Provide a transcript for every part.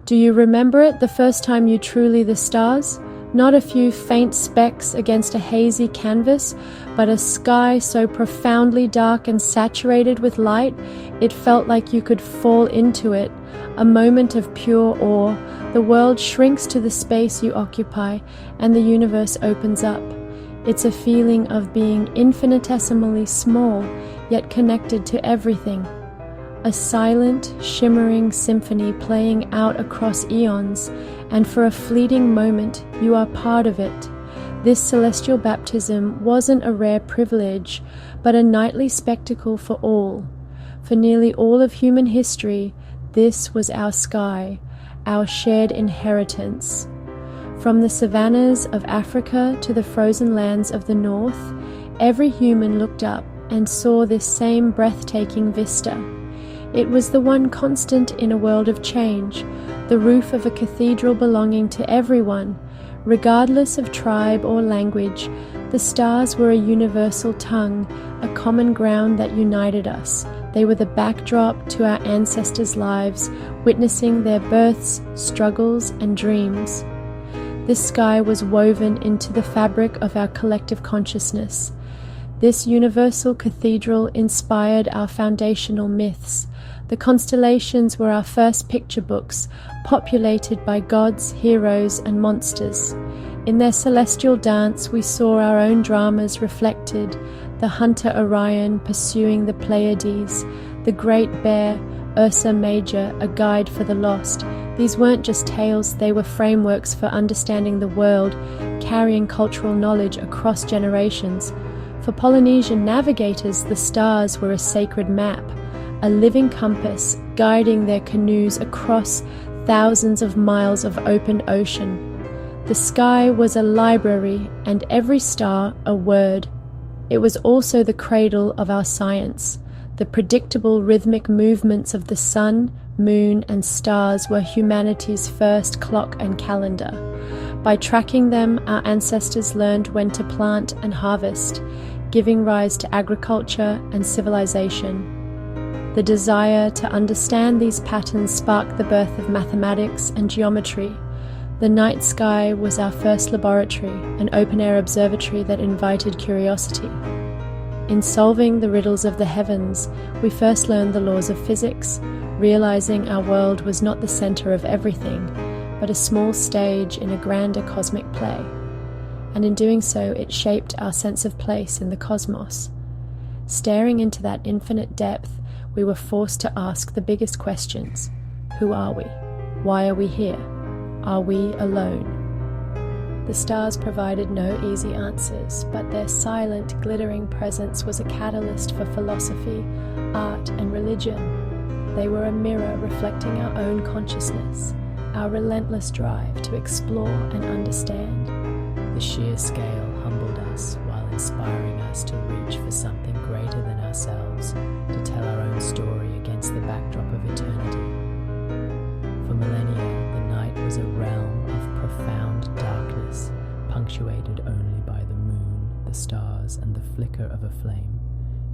Do you remember it the first time you truly the stars? Not a few faint specks against a hazy canvas, but a sky so profoundly dark and saturated with light, it felt like you could fall into it. A moment of pure awe. The world shrinks to the space you occupy, and the universe opens up. It's a feeling of being infinitesimally small, yet connected to everything. A silent, shimmering symphony playing out across eons, and for a fleeting moment, you are part of it. This celestial baptism wasn't a rare privilege, but a nightly spectacle for all. For nearly all of human history, this was our sky, our shared inheritance. From the savannas of Africa to the frozen lands of the north, every human looked up and saw this same breathtaking vista. It was the one constant in a world of change, the roof of a cathedral belonging to everyone. Regardless of tribe or language, the stars were a universal tongue, a common ground that united us. They were the backdrop to our ancestors' lives, witnessing their births, struggles, and dreams. This sky was woven into the fabric of our collective consciousness. This universal cathedral inspired our foundational myths. The constellations were our first picture books, populated by gods, heroes, and monsters. In their celestial dance, we saw our own dramas reflected, the hunter Orion pursuing the Pleiades, the Great Bear, Ursa Major, a guide for the lost. These weren't just tales, they were frameworks for understanding the world, carrying cultural knowledge across generations. For Polynesian navigators, the stars were a sacred map, a living compass guiding their canoes across thousands of miles of open ocean. The sky was a library, and every star a word. It was also the cradle of our science. The predictable rhythmic movements of the sun, moon, and stars were humanity's first clock and calendar. By tracking them, our ancestors learned when to plant and harvest, giving rise to agriculture and civilization. The desire to understand these patterns sparked the birth of mathematics and geometry. The night sky was our first laboratory, an open-air observatory that invited curiosity. In solving the riddles of the heavens, we first learned the laws of physics, realizing our world was not the center of everything, but a small stage in a grander cosmic play. And in doing so, it shaped our sense of place in the cosmos. Staring into that infinite depth, we were forced to ask the biggest questions. Who are we? Why are we here? Are we alone? The stars provided no easy answers, but their silent, glittering presence was a catalyst for philosophy, art, and religion. They were a mirror reflecting our own consciousness, our relentless drive to explore and understand. The sheer scale humbled us while inspiring us to reach for something greater than ourselves, to tell our own story against the backdrop of eternity. For millennia, the night was a realm of profound darkness, punctuated only by the moon, the stars, and the flicker of a flame.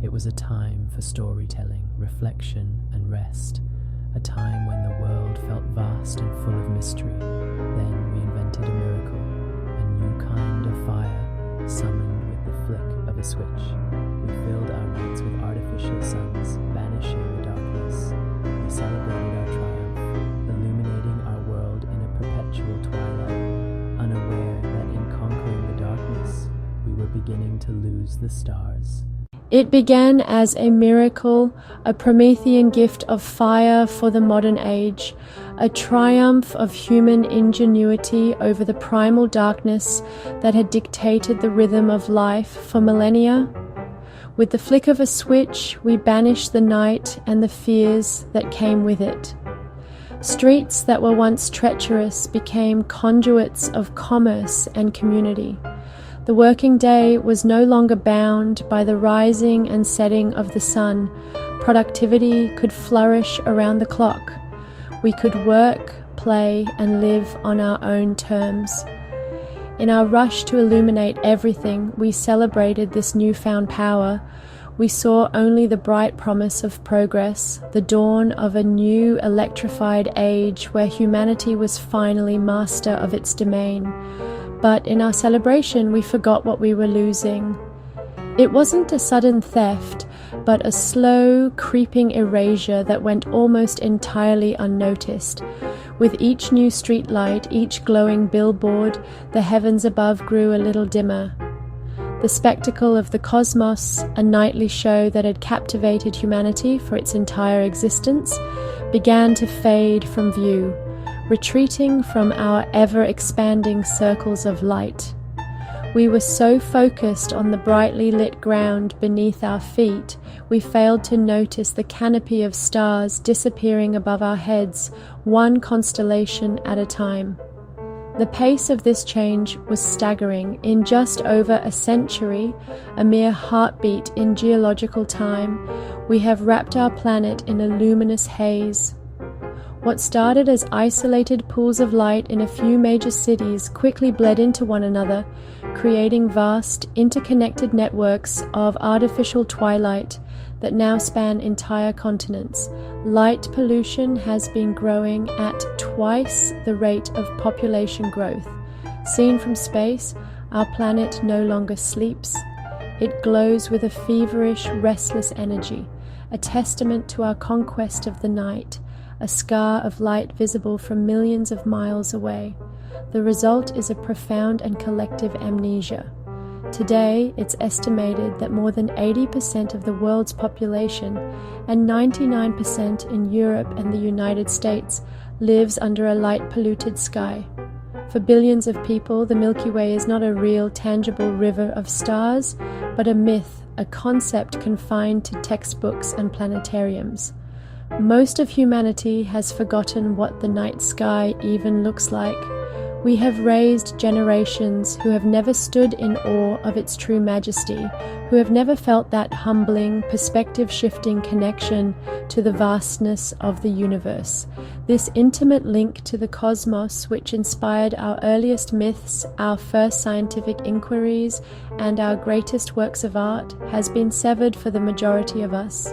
It was a time for storytelling, reflection, and rest, a time when the world felt vast and full of mystery. Then we invented a miracle, a new kind of fire, summoned with the flick of a switch. We filled our nights with artificial suns, banishing the darkness. We celebrated our triumph, illuminating our world in a perpetual twilight, unaware that in conquering the darkness, we were beginning to lose the stars. It began as a miracle, a Promethean gift of fire for the modern age, a triumph of human ingenuity over the primal darkness that had dictated the rhythm of life for millennia. With the flick of a switch, we banished the night and the fears that came with it. Streets that were once treacherous became conduits of commerce and community. The working day was no longer bound by the rising and setting of the sun. Productivity could flourish around the clock. We could work, play, and live on our own terms. In our rush to illuminate everything, we celebrated this newfound power. we saw only the bright promise of progress, the dawn of a new electrified age where humanity was finally master of its domain. But in our celebration, we forgot what we were losing. It wasn't a sudden theft, but a slow, creeping erasure that went almost entirely unnoticed. With each new streetlight, each glowing billboard, the heavens above grew a little dimmer. The spectacle of the cosmos, a nightly show that had captivated humanity for its entire existence, began to fade from view, retreating from our ever-expanding circles of light. We were so focused on the brightly lit ground beneath our feet, we failed to notice the canopy of stars disappearing above our heads, one constellation at a time. The pace of this change was staggering. In just over a century, a mere heartbeat in geological time, we have wrapped our planet in a luminous haze. What started as isolated pools of light in a few major cities quickly bled into one another, creating vast, interconnected networks of artificial twilight that now span entire continents. Light pollution has been growing at twice the rate of population growth. Seen from space, our planet no longer sleeps. It glows with a feverish, restless energy, a testament to our conquest of the night, a scar of light visible from millions of miles away. The result is a profound and collective amnesia. Today, it's estimated that more than 80% of the world's population, and 99% in Europe and the United States, lives under a light-polluted sky. For billions of people, the Milky Way is not a real, tangible river of stars, but a myth, a concept confined to textbooks and planetariums. Most of humanity has forgotten what the night sky even looks like. We have raised generations who have never stood in awe of its true majesty, who have never felt that humbling, perspective-shifting connection to the vastness of the universe. This intimate link to the cosmos, which inspired our earliest myths, our first scientific inquiries, and our greatest works of art, has been severed for the majority of us.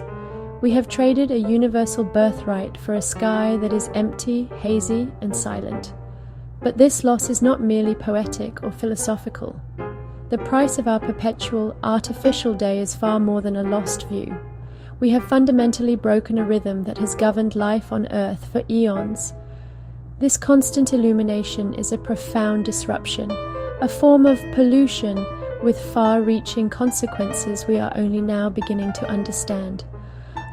We have traded a universal birthright for a sky that is empty, hazy, and silent. But this loss is not merely poetic or philosophical. The price of our perpetual, artificial day is far more than a lost view. We have fundamentally broken a rhythm that has governed life on Earth for eons. This constant illumination is a profound disruption, a form of pollution with far-reaching consequences we are only now beginning to understand.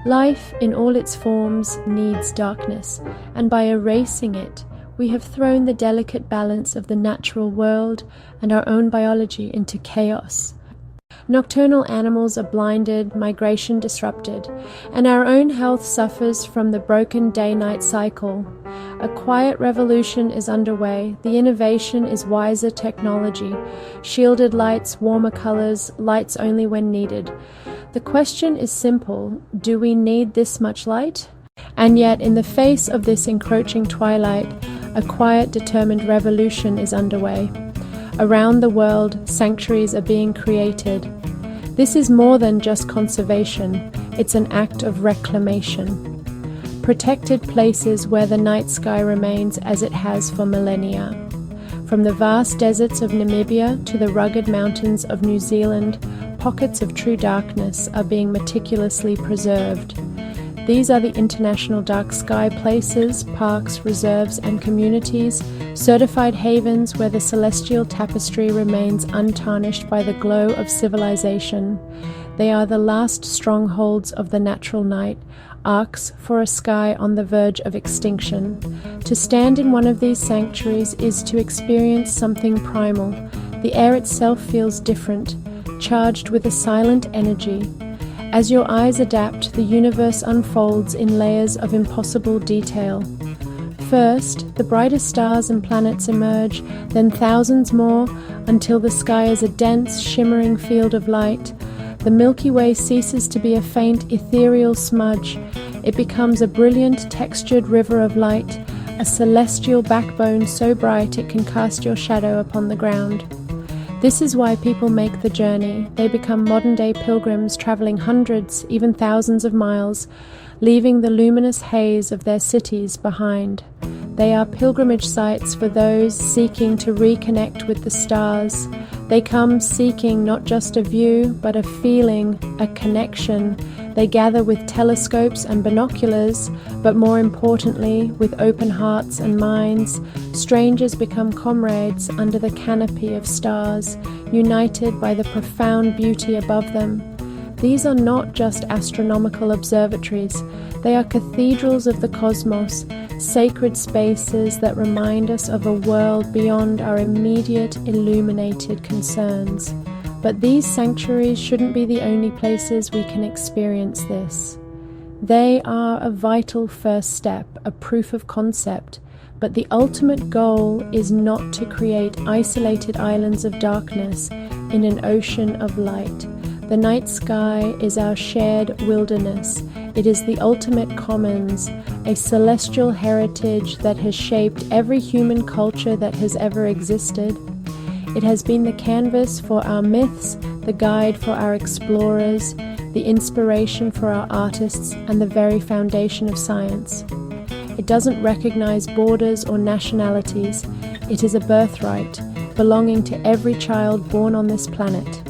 Life, in all its forms, needs darkness, and by erasing it, we have thrown the delicate balance of the natural world and our own biology into chaos. Nocturnal animals are blinded, migration disrupted, and our own health suffers from the broken day-night cycle. A quiet revolution is underway. The innovation is wiser technology, shielded lights, warmer colors, lights only when needed. The question is simple: do we need this much light? And yet, in the face of this encroaching twilight, a quiet, determined revolution is underway. Around the world, sanctuaries are being created. This is more than just conservation, it's an act of reclamation. Protected places where the night sky remains as it has for millennia. From the vast deserts of Namibia to the rugged mountains of New Zealand, pockets of true darkness are being meticulously preserved. These are the international dark sky places, parks, reserves, and communities, certified havens where the celestial tapestry remains untarnished by the glow of civilization. They are the last strongholds of the natural night, arcs for a sky on the verge of extinction. To stand in one of these sanctuaries is to experience something primal. The air itself feels different, charged with a silent energy. As your eyes adapt, the universe unfolds in layers of impossible detail. First, the brightest stars and planets emerge, then thousands more, until the sky is a dense, shimmering field of light. The Milky Way ceases to be a faint, ethereal smudge. It becomes a brilliant, textured river of light, a celestial backbone so bright it can cast your shadow upon the ground. This is why people make the journey. They become modern-day pilgrims traveling hundreds, even thousands of miles, leaving the luminous haze of their cities behind. They are pilgrimage sites for those seeking to reconnect with the stars. They come seeking not just a view, but a feeling, a connection. They gather with telescopes and binoculars, but more importantly, with open hearts and minds. Strangers become comrades under the canopy of stars, united by the profound beauty above them. These are not just astronomical observatories, they are cathedrals of the cosmos, sacred spaces that remind us of a world beyond our immediate illuminated concerns. But these sanctuaries shouldn't be the only places we can experience this. They are a vital first step, a proof of concept, but the ultimate goal is not to create isolated islands of darkness in an ocean of light. The night sky is our shared wilderness. It is the ultimate commons, a celestial heritage that has shaped every human culture that has ever existed. It has been the canvas for our myths, the guide for our explorers, the inspiration for our artists, and the very foundation of science. It doesn't recognize borders or nationalities. It is a birthright, belonging to every child born on this planet.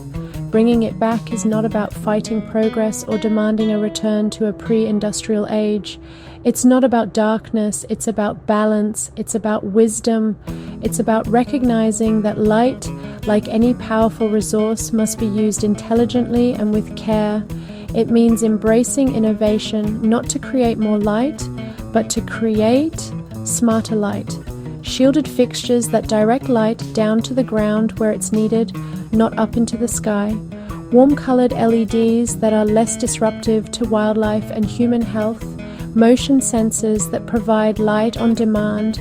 Bringing it back is not about fighting progress or demanding a return to a pre-industrial age. It's not about darkness, it's about balance, it's about wisdom, it's about recognizing that light, like any powerful resource, must be used intelligently and with care. It means embracing innovation, not to create more light, but to create smarter light. Shielded fixtures that direct light down to the ground where it's needed, not up into the sky. Warm-colored LEDs that are less disruptive to wildlife and human health. Motion sensors that provide light on demand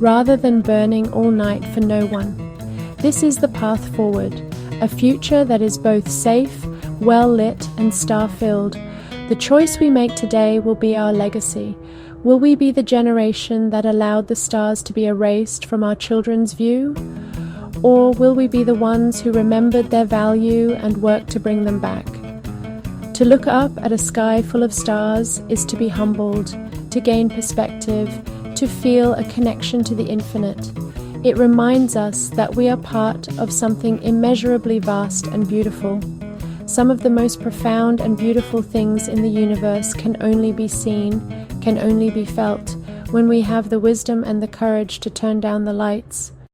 rather than burning all night for no one. This is the path forward, a future that is both safe, well-lit and star-filled. The choice we make today will be our legacy. Will we be the generation that allowed the stars to be erased from our children's view? Or will we be the ones who remembered their value and worked to bring them back? To look up at a sky full of stars is to be humbled, to gain perspective, to feel a connection to the infinite. It reminds us that we are part of something immeasurably vast and beautiful. Some of the most profound and beautiful things in the universe can only be seen, can only be felt, when we have the wisdom and the courage to turn down the lights.